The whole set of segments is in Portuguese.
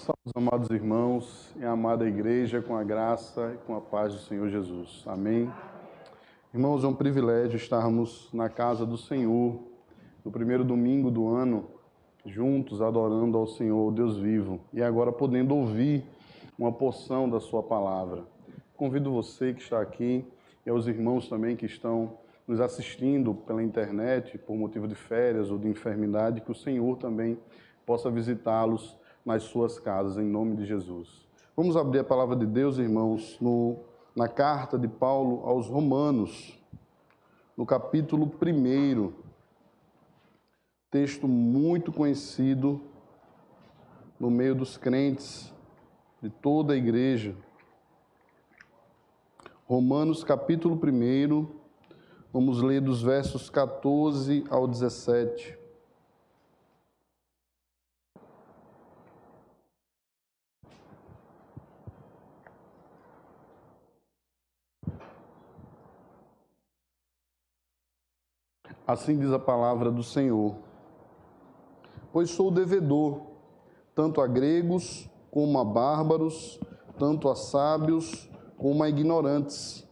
Salve, amados irmãos e a amada igreja, com a graça e com a paz do Senhor Jesus. Amém. Irmãos, é um privilégio estarmos na casa do Senhor, no primeiro domingo do ano, juntos adorando ao Senhor, Deus vivo, e agora podendo ouvir uma porção da sua palavra. Convido você que está aqui e aos irmãos também que estão nos assistindo pela internet, por motivo de férias ou de enfermidade, que o Senhor também possa visitá-los nas suas casas, em nome de Jesus. Vamos abrir a palavra de Deus, irmãos, na carta de Paulo aos Romanos, no capítulo 1, texto muito conhecido no meio dos crentes de toda a igreja. Romanos, capítulo 1, vamos ler dos versos 14 ao 17. Assim diz a palavra do Senhor. Pois sou devedor, tanto a gregos como a bárbaros, tanto a sábios como a ignorantes.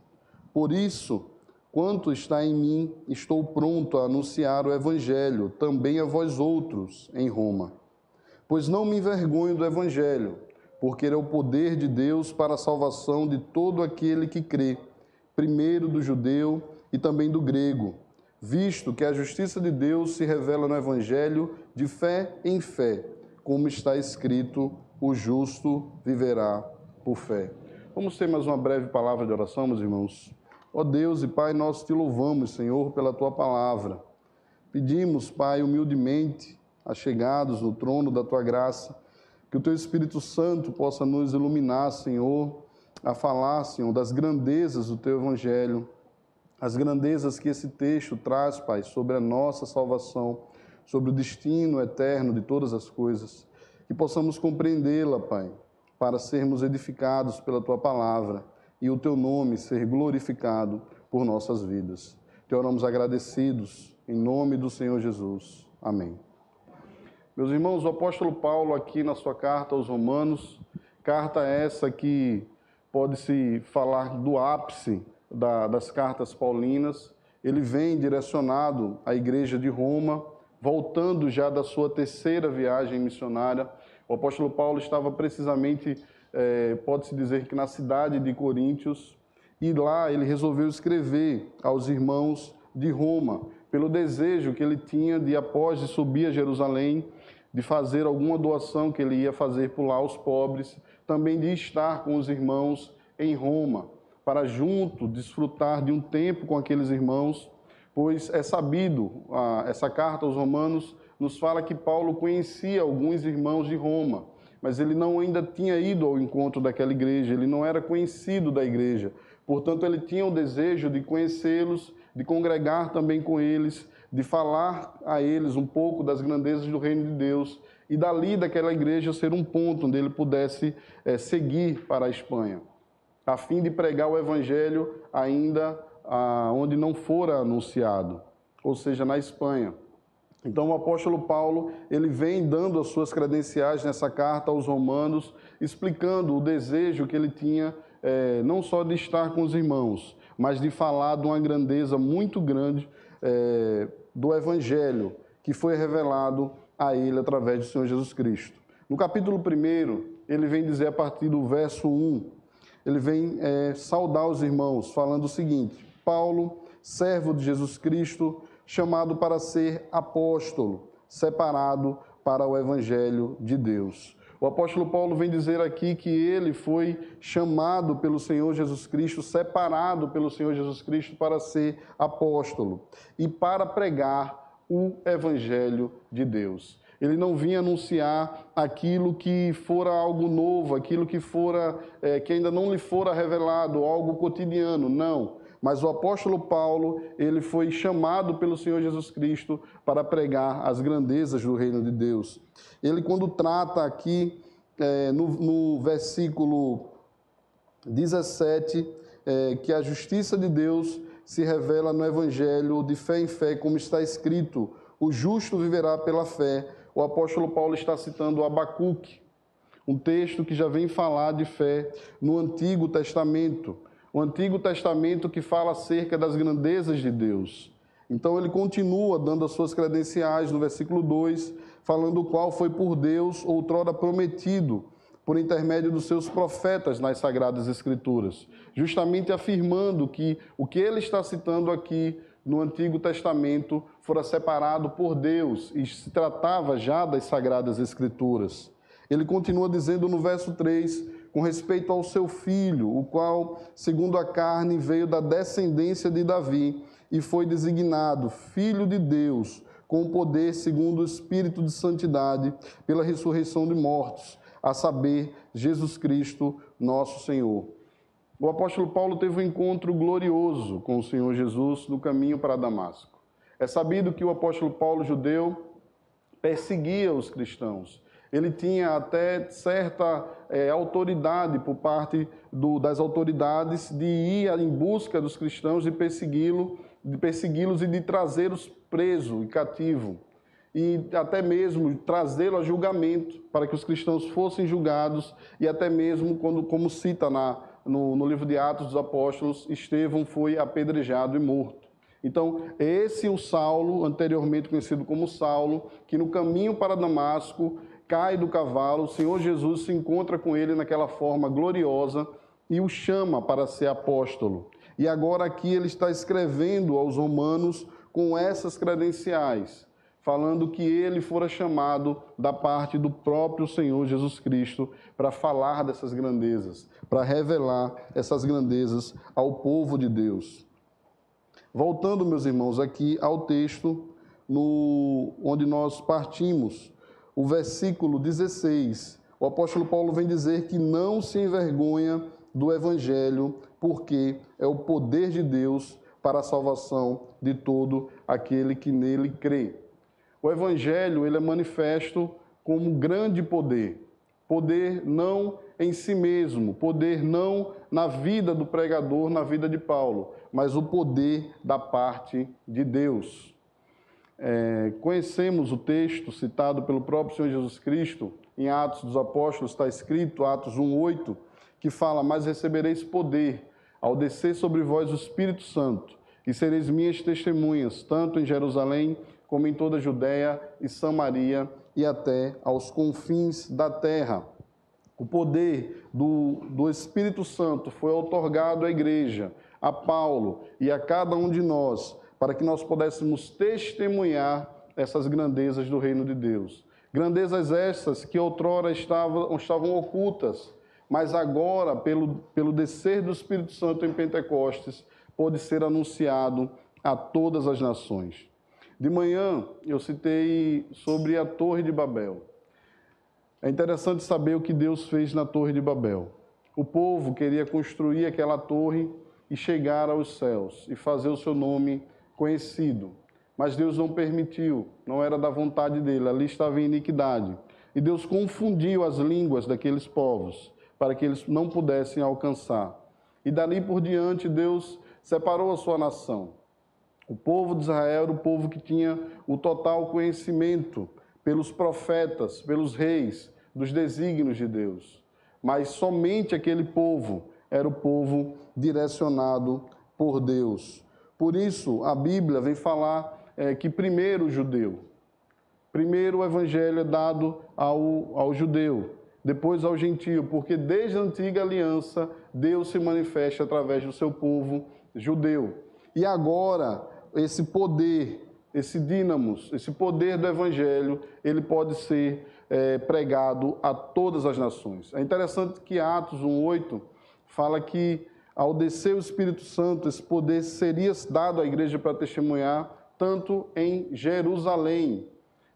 Por isso, quanto está em mim, estou pronto a anunciar o Evangelho, também a vós outros, em Roma. Pois não me envergonho do Evangelho, porque é o poder de Deus para a salvação de todo aquele que crê, primeiro do judeu e também do grego, visto que a justiça de Deus se revela no Evangelho de fé em fé, como está escrito, o justo viverá por fé. Vamos ter mais uma breve palavra de oração, meus irmãos. Ó Deus e Pai, nós te louvamos, Senhor, pela Tua palavra. Pedimos, Pai, humildemente, achegados no trono da Tua graça, que o Teu Espírito Santo possa nos iluminar, Senhor, a falar, Senhor, das grandezas do Teu Evangelho, as grandezas que esse texto traz, Pai, sobre a nossa salvação, sobre o destino eterno de todas as coisas, que possamos compreendê-la, Pai, para sermos edificados pela Tua palavra e o Teu nome ser glorificado por nossas vidas. Te oramos agradecidos, em nome do Senhor Jesus. Amém. Meus irmãos, o apóstolo Paulo aqui na sua carta aos Romanos, carta essa que pode-se falar do ápice das cartas paulinas, ele vem direcionado à igreja de Roma, voltando já da sua terceira viagem missionária. O apóstolo Paulo estava precisamente, pode-se dizer que na cidade de Coríntios, e lá ele resolveu escrever aos irmãos de Roma, pelo desejo que ele tinha de, após de subir a Jerusalém, de fazer alguma doação que ele ia fazer por lá aos pobres, também de estar com os irmãos em Roma, para junto desfrutar de um tempo com aqueles irmãos, pois é sabido, essa carta aos Romanos nos fala que Paulo conhecia alguns irmãos de Roma, mas ele não ainda tinha ido ao encontro daquela igreja, ele não era conhecido da igreja, portanto ele tinha o desejo de conhecê-los, de congregar também com eles, de falar a eles um pouco das grandezas do reino de Deus e dali daquela igreja ser um ponto onde ele pudesse seguir para a Espanha, a fim de pregar o evangelho ainda onde não fora anunciado, ou seja, na Espanha. Então o apóstolo Paulo, ele vem dando as suas credenciais nessa carta aos Romanos, explicando o desejo que ele tinha, não só de estar com os irmãos, mas de falar de uma grandeza muito grande do evangelho que foi revelado a ele através do Senhor Jesus Cristo. No capítulo 1, ele vem dizer a partir do verso 1, ele vem saudar os irmãos, falando o seguinte: Paulo, servo de Jesus Cristo, chamado para ser apóstolo, separado para o evangelho de Deus. O apóstolo Paulo vem dizer aqui que ele foi chamado pelo Senhor Jesus Cristo, separado pelo Senhor Jesus Cristo para ser apóstolo e para pregar o evangelho de Deus. Ele não vinha anunciar aquilo que fora algo novo, aquilo que fora que ainda não lhe fora revelado, algo cotidiano, não. Mas o apóstolo Paulo, ele foi chamado pelo Senhor Jesus Cristo para pregar as grandezas do reino de Deus. Ele, quando trata aqui, no versículo 17, que a justiça de Deus se revela no Evangelho de fé em fé, como está escrito, o justo viverá pela fé. O apóstolo Paulo está citando Abacuque. Um texto que já vem falar de fé no Antigo Testamento. O Antigo Testamento que fala acerca das grandezas de Deus. Então ele continua dando as suas credenciais no versículo 2, falando o qual foi por Deus outrora prometido, por intermédio dos seus profetas nas Sagradas Escrituras, justamente afirmando que o que ele está citando aqui no Antigo Testamento fora separado por Deus e se tratava já das Sagradas Escrituras. Ele continua dizendo no verso 3, com respeito ao seu filho, o qual, segundo a carne, veio da descendência de Davi e foi designado Filho de Deus, com poder segundo o Espírito de Santidade, pela ressurreição de mortos, a saber, Jesus Cristo, nosso Senhor. O apóstolo Paulo teve um encontro glorioso com o Senhor Jesus no caminho para Damasco. É sabido que o apóstolo Paulo, judeu, perseguia os cristãos. Ele tinha até certa autoridade por parte das autoridades de ir em busca dos cristãos, de persegui-los e de trazê-los preso e cativo. E até mesmo trazê-lo a julgamento, para que os cristãos fossem julgados, e até mesmo, como cita no livro de Atos dos Apóstolos, Estevão foi apedrejado e morto. Então, esse é o Saulo, anteriormente conhecido como Saulo, que no caminho para Damasco cai do cavalo, o Senhor Jesus se encontra com ele naquela forma gloriosa e o chama para ser apóstolo. E agora aqui ele está escrevendo aos romanos com essas credenciais, falando que ele fora chamado da parte do próprio Senhor Jesus Cristo para falar dessas grandezas, para revelar essas grandezas ao povo de Deus. Voltando, meus irmãos, aqui ao texto onde nós partimos, o versículo 16, o apóstolo Paulo vem dizer que não se envergonha do Evangelho, porque é o poder de Deus para a salvação de todo aquele que nele crê. O Evangelho ele é manifesto como grande poder. Poder não em si mesmo, poder não na vida do pregador, na vida de Paulo, mas o poder da parte de Deus. Conhecemos o texto citado pelo próprio Senhor Jesus Cristo, em Atos dos Apóstolos está escrito, Atos 1:8, que fala, mas recebereis poder ao descer sobre vós o Espírito Santo, e sereis minhas testemunhas, tanto em Jerusalém, como em toda a Judéia e Samaria, e até aos confins da terra. O poder do Espírito Santo foi outorgado à igreja, a Paulo e a cada um de nós, para que nós pudéssemos testemunhar essas grandezas do reino de Deus. Grandezas essas que outrora estavam ocultas, mas agora, pelo descer do Espírito Santo em Pentecostes, pôde ser anunciado a todas as nações. De manhã, eu citei sobre a Torre de Babel. É interessante saber o que Deus fez na Torre de Babel. O povo queria construir aquela torre e chegar aos céus e fazer o seu nome conhecido. Mas Deus não permitiu, não era da vontade dele, ali estava em iniquidade. E Deus confundiu as línguas daqueles povos, para que eles não pudessem alcançar. E dali por diante, Deus separou a sua nação. O povo de Israel era o povo que tinha o total conhecimento pelos profetas, pelos reis, dos desígnios de Deus. Mas somente aquele povo era o povo direcionado por Deus. Por isso, a Bíblia vem falar que primeiro o judeu, primeiro o evangelho é dado ao judeu, depois ao gentio, porque desde a antiga aliança, Deus se manifesta através do seu povo judeu. E agora, esse poder, esse dínamos, esse poder do evangelho, ele pode ser pregado a todas as nações. É interessante que Atos 1:8 fala que ao descer o Espírito Santo, esse poder seria dado à igreja para testemunhar tanto em Jerusalém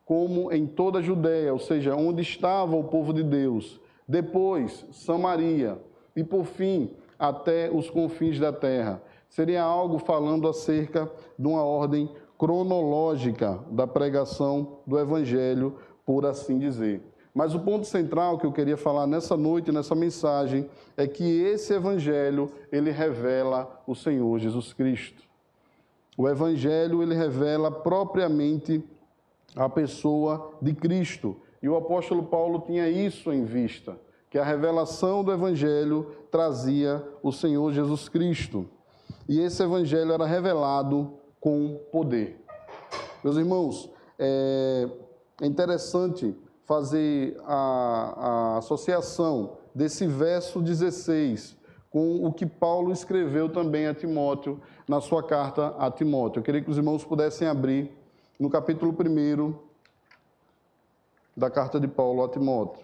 como em toda a Judéia, ou seja, onde estava o povo de Deus. Depois, Samaria e, por fim, até os confins da terra. Seria algo falando acerca de uma ordem cronológica da pregação do Evangelho, por assim dizer. Mas o ponto central que eu queria falar nessa noite, nessa mensagem, é que esse Evangelho, ele revela o Senhor Jesus Cristo. O Evangelho, ele revela propriamente a pessoa de Cristo. E o apóstolo Paulo tinha isso em vista, que a revelação do Evangelho trazia o Senhor Jesus Cristo. E esse Evangelho era revelado com poder. Meus irmãos, é interessante fazer a associação desse verso 16 com o que Paulo escreveu também a Timóteo, na sua carta a Timóteo. Eu queria que os irmãos pudessem abrir no capítulo 1 da carta de Paulo a Timóteo.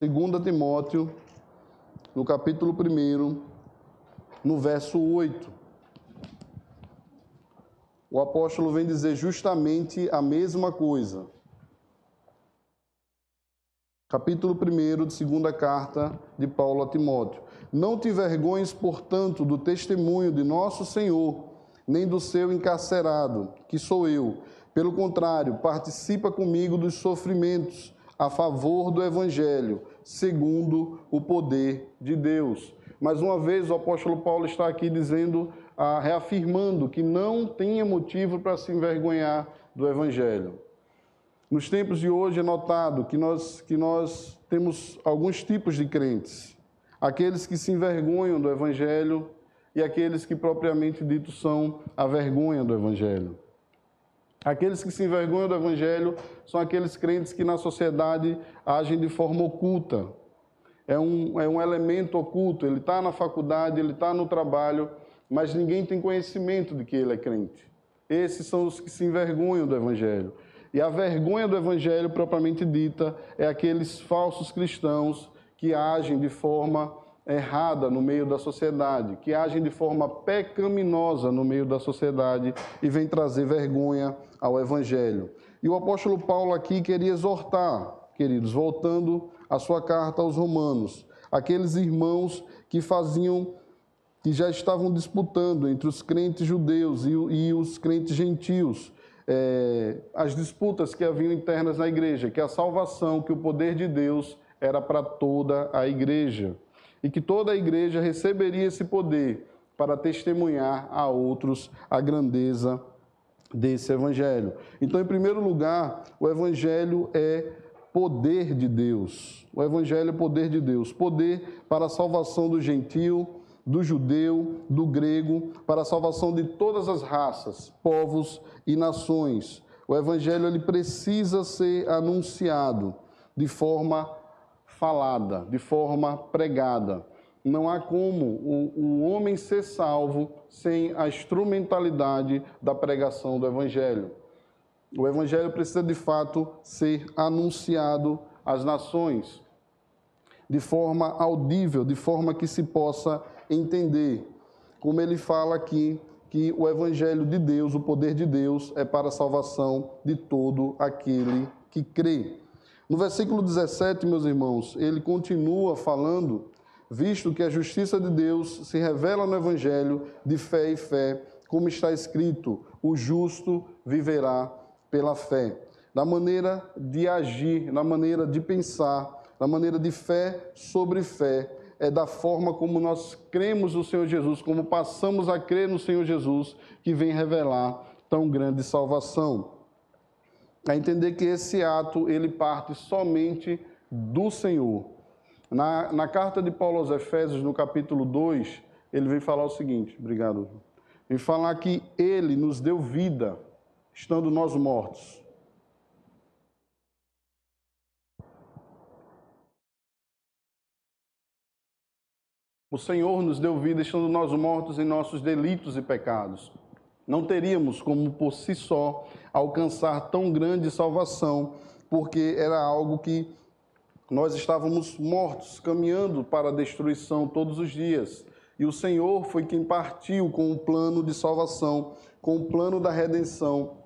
Segunda Timóteo, no capítulo 1, no verso 8. O apóstolo vem dizer justamente a mesma coisa. Capítulo 1 de segunda carta de Paulo a Timóteo. Não te envergonhes, portanto, do testemunho de nosso Senhor, nem do seu encarcerado, que sou eu. Pelo contrário, participa comigo dos sofrimentos a favor do Evangelho, segundo o poder de Deus. Mais uma vez, o apóstolo Paulo está aqui dizendo, reafirmando que não tinha motivo para se envergonhar do Evangelho. Nos tempos de hoje é notado que nós temos alguns tipos de crentes. Aqueles que se envergonham do Evangelho e aqueles que propriamente dito são a vergonha do Evangelho. Aqueles que se envergonham do Evangelho são aqueles crentes que na sociedade agem de forma oculta. É um elemento oculto, ele está na faculdade, ele está no trabalho, mas ninguém tem conhecimento de que ele é crente. Esses são os que se envergonham do Evangelho. E a vergonha do Evangelho, propriamente dita, é aqueles falsos cristãos que agem de forma errada no meio da sociedade, que agem de forma pecaminosa no meio da sociedade e vem trazer vergonha ao Evangelho. E o apóstolo Paulo aqui queria exortar, queridos, voltando à sua carta aos Romanos, aqueles irmãos que já estavam disputando entre os crentes judeus e os crentes gentios, as disputas que haviam internas na igreja, que a salvação, que o poder de Deus era para toda a igreja, e que toda a igreja receberia esse poder para testemunhar a outros a grandeza desse Evangelho. Então, em primeiro lugar, o Evangelho é poder de Deus. O Evangelho é poder de Deus. Poder para a salvação do gentio, do judeu, do grego, para a salvação de todas as raças, povos e nações. O Evangelho ele precisa ser anunciado de forma falada, de forma pregada. Não há como o homem ser salvo sem a instrumentalidade da pregação do Evangelho. O Evangelho precisa, de fato, ser anunciado às nações, de forma audível, de forma que se possa entender. Como ele fala aqui, que o Evangelho de Deus, o poder de Deus, é para a salvação de todo aquele que crê. No versículo 17, meus irmãos, ele continua falando, visto que a justiça de Deus se revela no Evangelho de fé em fé, como está escrito, o justo viverá pela fé. Na maneira de agir, na maneira de pensar, na maneira de fé sobre fé, é da forma como nós cremos no Senhor Jesus, como passamos a crer no Senhor Jesus, que vem revelar tão grande salvação. A entender que esse ato, ele parte somente do Senhor. Na carta de Paulo aos Efésios, no capítulo 2, ele vem falar o seguinte, obrigado, vem falar que ele nos deu vida, estando nós mortos. O Senhor nos deu vida, estando nós mortos em nossos delitos e pecados. Não teríamos como por si só alcançar tão grande salvação, porque era algo que nós estávamos mortos, caminhando para a destruição todos os dias. E o Senhor foi quem partiu com o plano de salvação, com o plano da redenção,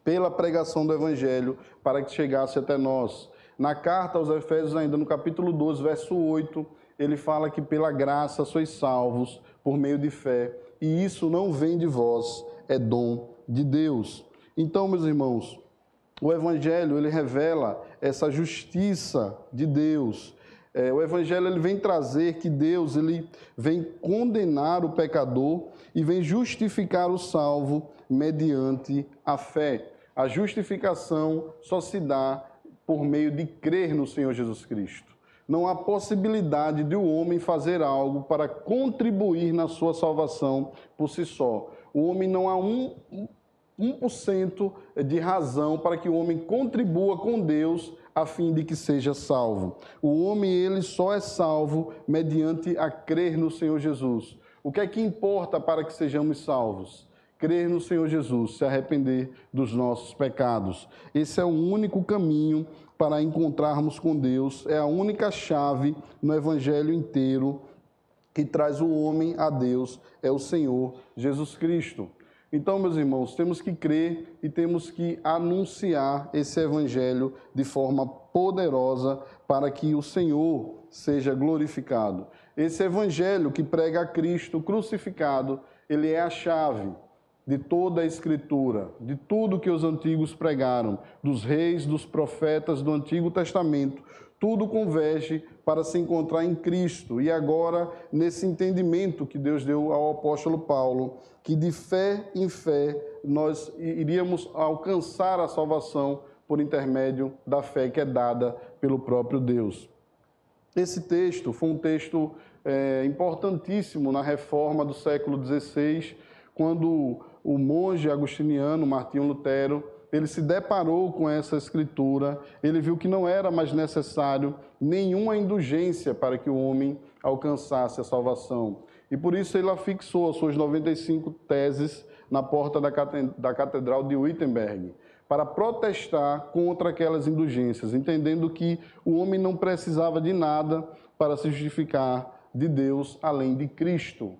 pela pregação do Evangelho, para que chegasse até nós. Na carta aos Efésios, ainda no capítulo 12, verso 8, ele fala que pela graça sois salvos por meio de fé, e isso não vem de vós, é dom de Deus. Então, meus irmãos, o Evangelho, ele revela essa justiça de Deus, O Evangelho ele vem trazer que Deus ele vem condenar o pecador e vem justificar o salvo mediante a fé. A justificação só se dá por meio de crer no Senhor Jesus Cristo. Não há possibilidade de o homem fazer algo para contribuir na sua salvação por si só. O homem não há 1% de razão para que o homem contribua com Deus a fim de que seja salvo. O homem, ele só é salvo mediante a crer no Senhor Jesus. O que é que importa para que sejamos salvos? Crer no Senhor Jesus, se arrepender dos nossos pecados. Esse é o único caminho para encontrarmos com Deus, é a única chave no Evangelho inteiro que traz o homem a Deus, é o Senhor Jesus Cristo. Então, meus irmãos, temos que crer e temos que anunciar esse Evangelho de forma poderosa para que o Senhor seja glorificado. Esse Evangelho que prega a Cristo crucificado, ele é a chave de toda a Escritura, de tudo que os antigos pregaram, dos reis, dos profetas do Antigo Testamento. Tudo converge para se encontrar em Cristo. E agora, nesse entendimento que Deus deu ao apóstolo Paulo, que de fé em fé nós iríamos alcançar a salvação por intermédio da fé que é dada pelo próprio Deus. Esse texto foi um texto importantíssimo na reforma do século XVI, quando o monge agostiniano Martinho Lutero, ele se deparou com essa escritura, ele viu que não era mais necessário nenhuma indulgência para que o homem alcançasse a salvação. E por isso ele afixou as suas 95 teses na porta da Catedral de Wittenberg, para protestar contra aquelas indulgências, entendendo que o homem não precisava de nada para se justificar de Deus além de Cristo,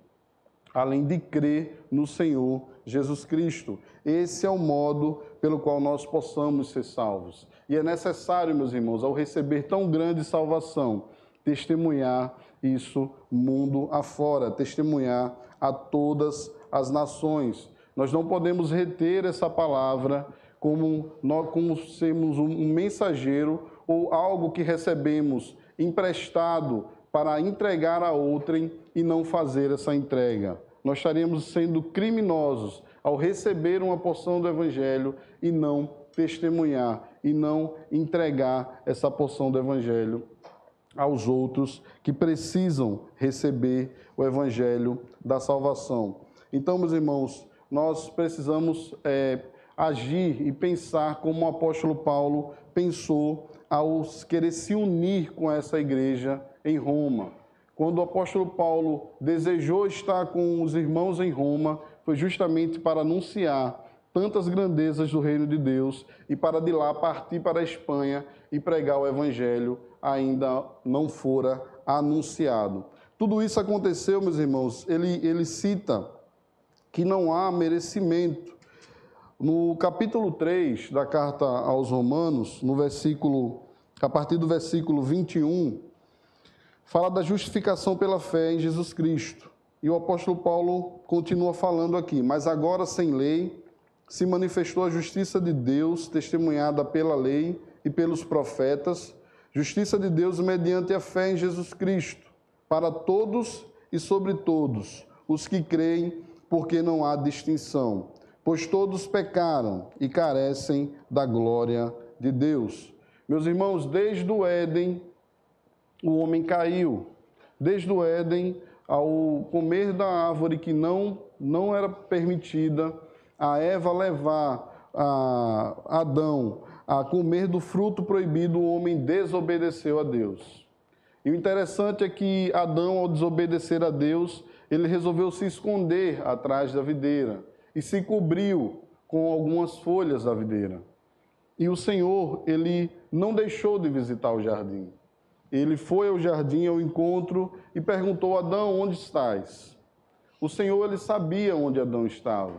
além de crer no Senhor Jesus Cristo. Esse é o modo pelo qual nós possamos ser salvos. E é necessário, meus irmãos, ao receber tão grande salvação, testemunhar isso mundo afora, testemunhar a todas as nações. Nós não podemos reter essa palavra como sermos um mensageiro ou algo que recebemos emprestado para entregar a outrem e não fazer essa entrega. Nós estaríamos sendo criminosos ao receber uma porção do Evangelho e não testemunhar, e não entregar essa porção do Evangelho aos outros que precisam receber o Evangelho da salvação. Então, meus irmãos, nós precisamos agir e pensar como o apóstolo Paulo pensou ao querer se unir com essa igreja em Roma. Quando o apóstolo Paulo desejou estar com os irmãos em Roma, foi justamente para anunciar tantas grandezas do reino de Deus e para de lá partir para a Espanha e pregar o evangelho ainda não fora anunciado. Tudo isso aconteceu, meus irmãos, ele cita que não há merecimento. No capítulo 3 da carta aos Romanos, a partir do versículo 21, fala da justificação pela fé em Jesus Cristo. E o apóstolo Paulo continua falando aqui: mas agora sem lei se manifestou a justiça de Deus, testemunhada pela lei e pelos profetas, justiça de Deus mediante a fé em Jesus Cristo, para todos e sobre todos os que creem, porque não há distinção, pois todos pecaram e carecem da glória de Deus. Meus irmãos, desde o Éden, o homem caiu. Desde o Éden, ao comer da árvore que não era permitida, a Eva levar a Adão a comer do fruto proibido, o homem desobedeceu a Deus. E o interessante é que Adão, ao desobedecer a Deus, ele resolveu se esconder atrás da videira e se cobriu com algumas folhas da videira. E o Senhor, ele não deixou de visitar o jardim. Ele foi ao jardim ao encontro e perguntou: Adão, onde estás? O Senhor, ele sabia onde Adão estava,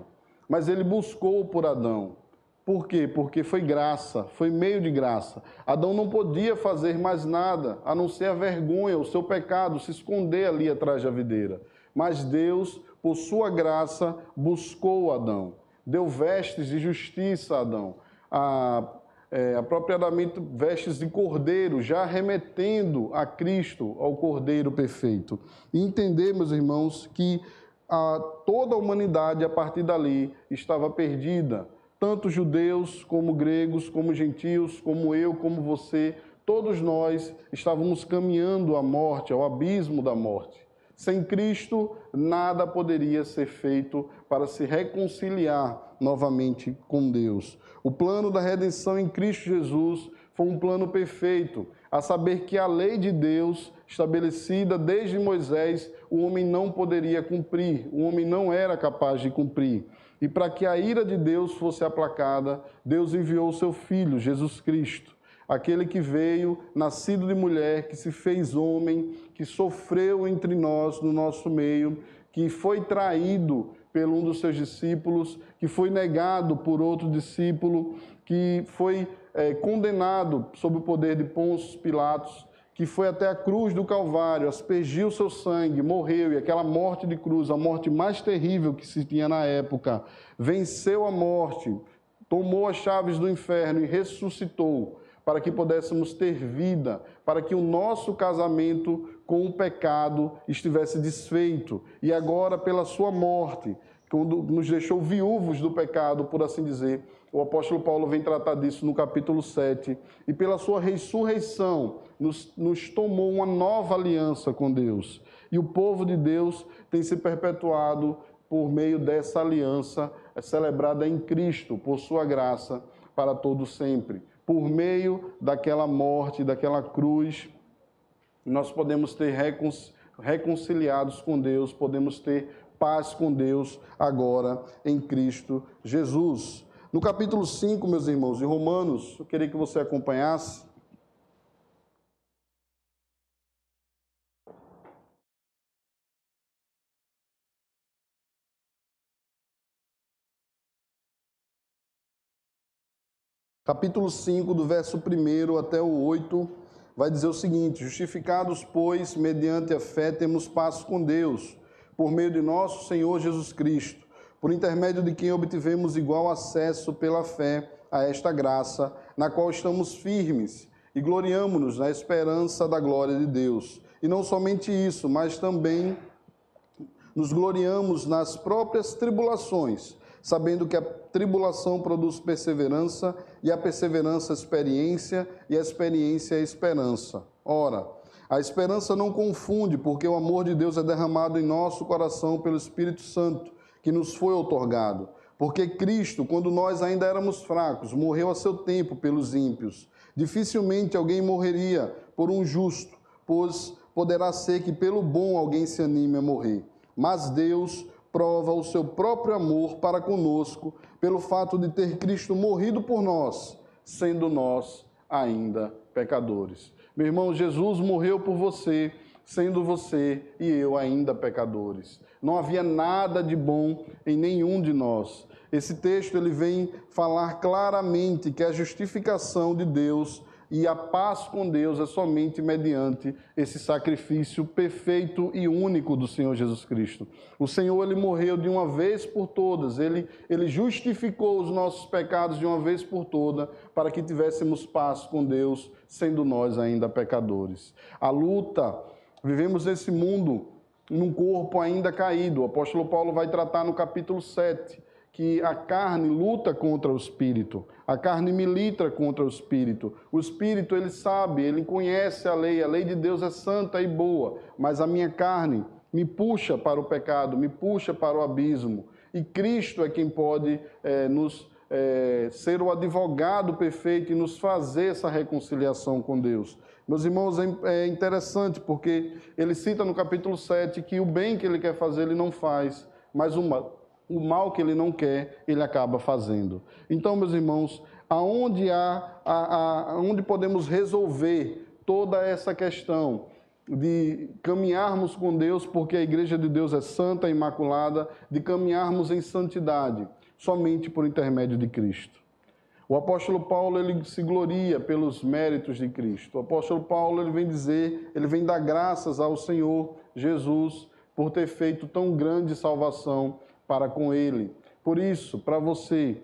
mas ele buscou por Adão. Por quê? Porque foi graça, foi meio de graça. Adão não podia fazer mais nada, a não ser a vergonha, o seu pecado, se esconder ali atrás da videira. Mas Deus, por sua graça, buscou Adão, deu vestes de justiça a Adão, apropriadamente vestes de cordeiro, já remetendo a Cristo, ao Cordeiro perfeito. E entender, meus irmãos, que toda a humanidade, a partir dali, estava perdida. Tanto judeus, como gregos, como gentios, como eu, como você, todos nós estávamos caminhando à morte, ao abismo da morte. Sem Cristo, nada poderia ser feito para se reconciliar novamente com Deus. O plano da redenção em Cristo Jesus foi um plano perfeito, a saber que a lei de Deus, estabelecida desde Moisés, o homem não poderia cumprir, o homem não era capaz de cumprir. E para que a ira de Deus fosse aplacada, Deus enviou o seu Filho, Jesus Cristo, aquele que veio, nascido de mulher, que se fez homem, que sofreu entre nós, no nosso meio, que foi traído por um dos seus discípulos, que foi negado por outro discípulo, que foi condenado sob o poder de Pôncio Pilatos, que foi até a cruz do Calvário, aspergiu seu sangue, morreu, e aquela morte de cruz, a morte mais terrível que se tinha na época, venceu a morte, tomou as chaves do inferno e ressuscitou, para que pudéssemos ter vida, para que o nosso casamento com o pecado estivesse desfeito. E agora, pela sua morte, quando nos deixou viúvos do pecado, por assim dizer, o apóstolo Paulo vem tratar disso no capítulo 7, e pela sua ressurreição, nos tomou uma nova aliança com Deus. E o povo de Deus tem se perpetuado por meio dessa aliança celebrada em Cristo, por sua graça, para todo sempre. Por meio daquela morte, daquela cruz, nós podemos ter reconciliados com Deus, podemos ter paz com Deus agora em Cristo Jesus. No capítulo 5, meus irmãos, de Romanos, eu queria que você acompanhasse. Capítulo 5, do verso 1 até o 8, vai dizer o seguinte: justificados, pois, mediante a fé, temos paz com Deus, por meio de nosso Senhor Jesus Cristo, por intermédio de quem obtivemos igual acesso pela fé a esta graça, na qual estamos firmes e gloriamo-nos na esperança da glória de Deus. E não somente isso, mas também nos gloriamos nas próprias tribulações, sabendo que a tribulação produz perseverança, e a perseverança experiência, e a experiência esperança. Ora, a esperança não confunde, porque o amor de Deus é derramado em nosso coração pelo Espírito Santo, que nos foi outorgado. Porque Cristo, quando nós ainda éramos fracos, morreu a seu tempo pelos ímpios. Dificilmente alguém morreria por um justo, pois poderá ser que pelo bom alguém se anime a morrer. Mas Deus prova o seu próprio amor para conosco, pelo fato de ter Cristo morrido por nós, sendo nós ainda pecadores. Meu irmão, Jesus morreu por você, sendo você e eu ainda pecadores. Não havia nada de bom em nenhum de nós. Esse texto ele vem falar claramente que a justificação de Deus e a paz com Deus é somente mediante esse sacrifício perfeito e único do Senhor Jesus Cristo. O Senhor, ele morreu de uma vez por todas, ele justificou os nossos pecados de uma vez por todas, para que tivéssemos paz com Deus, sendo nós ainda pecadores. A luta, vivemos nesse mundo, num corpo ainda caído. O apóstolo Paulo vai tratar no capítulo 7, que a carne luta contra o espírito, a carne milita contra o espírito. O espírito, ele sabe, ele conhece a lei de Deus é santa e boa, mas a minha carne me puxa para o pecado, me puxa para o abismo. E Cristo é quem pode ser o advogado perfeito e nos fazer essa reconciliação com Deus. Meus irmãos, é interessante porque ele cita no capítulo 7 que o bem que ele quer fazer, ele não faz, mas o mal que ele não quer, ele acaba fazendo. Então, meus irmãos, onde podemos resolver toda essa questão de caminharmos com Deus, porque a igreja de Deus é santa, imaculada, de caminharmos em santidade, somente por intermédio de Cristo. O apóstolo Paulo, ele se gloria pelos méritos de Cristo. O apóstolo Paulo, ele vem dar graças ao Senhor Jesus por ter feito tão grande salvação para com ele. Por isso, para você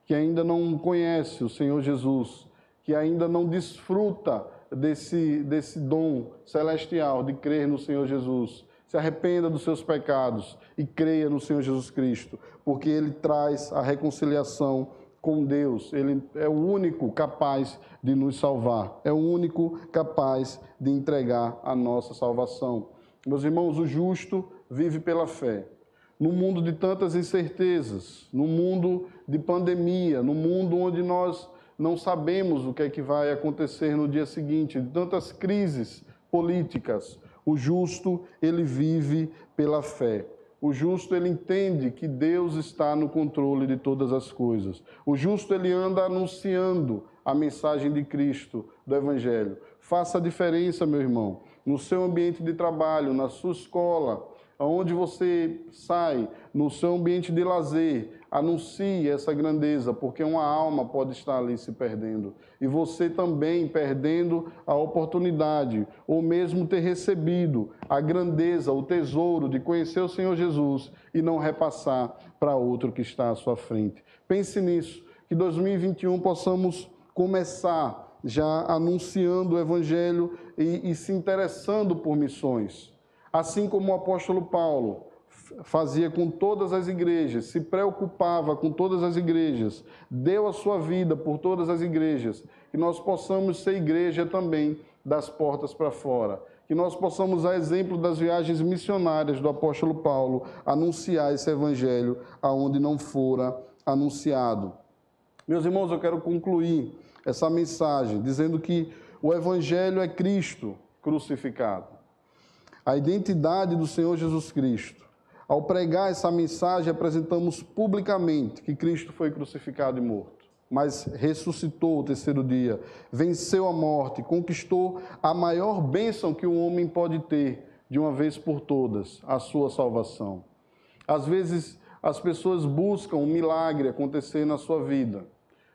que ainda não conhece o Senhor Jesus, que ainda não desfruta desse dom celestial de crer no Senhor Jesus, se arrependa dos seus pecados e creia no Senhor Jesus Cristo, porque Ele traz a reconciliação com Deus. Ele é o único capaz de nos salvar, é o único capaz de entregar a nossa salvação. Meus irmãos, o justo vive pela fé. No mundo de tantas incertezas, no mundo de pandemia, no mundo onde nós não sabemos o que é que vai acontecer no dia seguinte, de tantas crises políticas, o justo, ele vive pela fé. O justo, ele entende que Deus está no controle de todas as coisas. O justo, ele anda anunciando a mensagem de Cristo, do Evangelho. Faça a diferença, meu irmão, no seu ambiente de trabalho, na sua escola, aonde você sai, no seu ambiente de lazer, anuncie essa grandeza, porque uma alma pode estar ali se perdendo. E você também perdendo a oportunidade, ou mesmo ter recebido a grandeza, o tesouro de conhecer o Senhor Jesus e não repassar para outro que está à sua frente. Pense nisso, que 2021 possamos começar já anunciando o Evangelho e se interessando por missões. Assim como o apóstolo Paulo fazia com todas as igrejas, se preocupava com todas as igrejas, deu a sua vida por todas as igrejas, que nós possamos ser igreja também das portas para fora, que nós possamos, a exemplo das viagens missionárias do apóstolo Paulo, anunciar esse evangelho aonde não fora anunciado. Meus irmãos, eu quero concluir essa mensagem dizendo que o evangelho é Cristo crucificado. A identidade do Senhor Jesus Cristo. Ao pregar essa mensagem, apresentamos publicamente que Cristo foi crucificado e morto, mas ressuscitou o terceiro dia, venceu a morte, conquistou a maior bênção que o homem pode ter, de uma vez por todas, a sua salvação. Às vezes, as pessoas buscam um milagre acontecer na sua vida,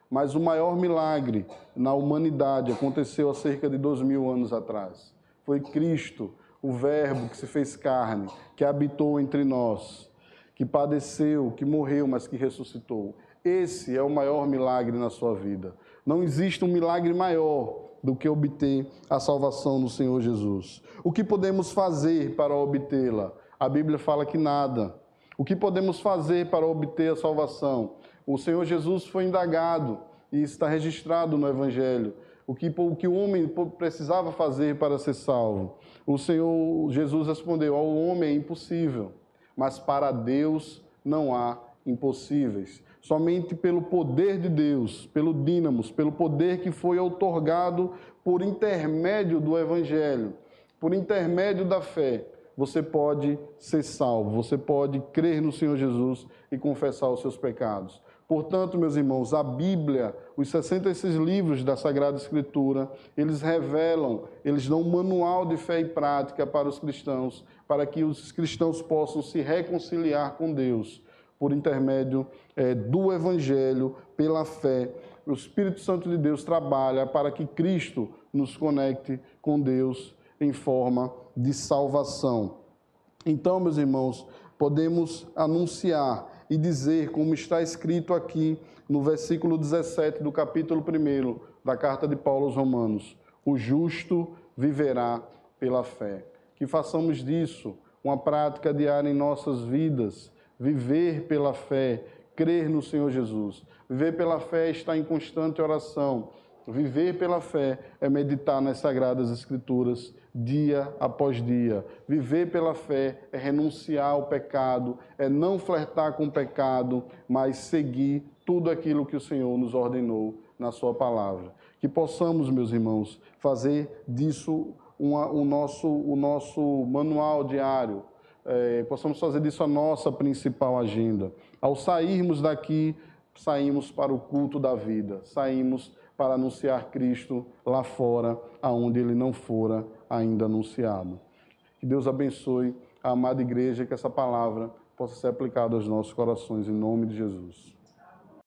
mas o maior milagre na humanidade aconteceu há cerca de 2000 anos atrás. Foi Cristo, o Verbo que se fez carne, que habitou entre nós, que padeceu, que morreu, mas que ressuscitou. Esse é o maior milagre na sua vida. Não existe um milagre maior do que obter a salvação no Senhor Jesus. O que podemos fazer para obtê-la? A Bíblia fala que nada. O que podemos fazer para obter a salvação? O Senhor Jesus foi indagado e está registrado no Evangelho. O que o homem precisava fazer para ser salvo? O Senhor Jesus respondeu: ao homem é impossível, mas para Deus não há impossíveis. Somente pelo poder de Deus, pelo dínamos, pelo poder que foi outorgado por intermédio do Evangelho, por intermédio da fé, você pode ser salvo, você pode crer no Senhor Jesus e confessar os seus pecados. Portanto, meus irmãos, a Bíblia, os 66 livros da Sagrada Escritura, eles revelam, eles dão um manual de fé e prática para os cristãos, para que os cristãos possam se reconciliar com Deus, por intermédio do Evangelho, pela fé. O Espírito Santo de Deus trabalha para que Cristo nos conecte com Deus em forma de salvação. Então, meus irmãos, podemos anunciar e dizer, como está escrito aqui no versículo 17 do capítulo 1 da carta de Paulo aos Romanos: o justo viverá pela fé. Que façamos disso uma prática diária em nossas vidas, viver pela fé, crer no Senhor Jesus. Viver pela fé é estar em constante oração. Viver pela fé é meditar nas Sagradas Escrituras dia após dia. Viver pela fé é renunciar ao pecado, é não flertar com o pecado, mas seguir tudo aquilo que o Senhor nos ordenou na sua palavra. Que possamos, meus irmãos, fazer disso o nosso manual diário, possamos fazer disso a nossa principal agenda. Ao sairmos daqui, saímos para o culto da vida, saímos para anunciar Cristo lá fora, aonde Ele não fora ainda anunciado. Que Deus abençoe a amada igreja, que essa palavra possa ser aplicada aos nossos corações, em nome de Jesus.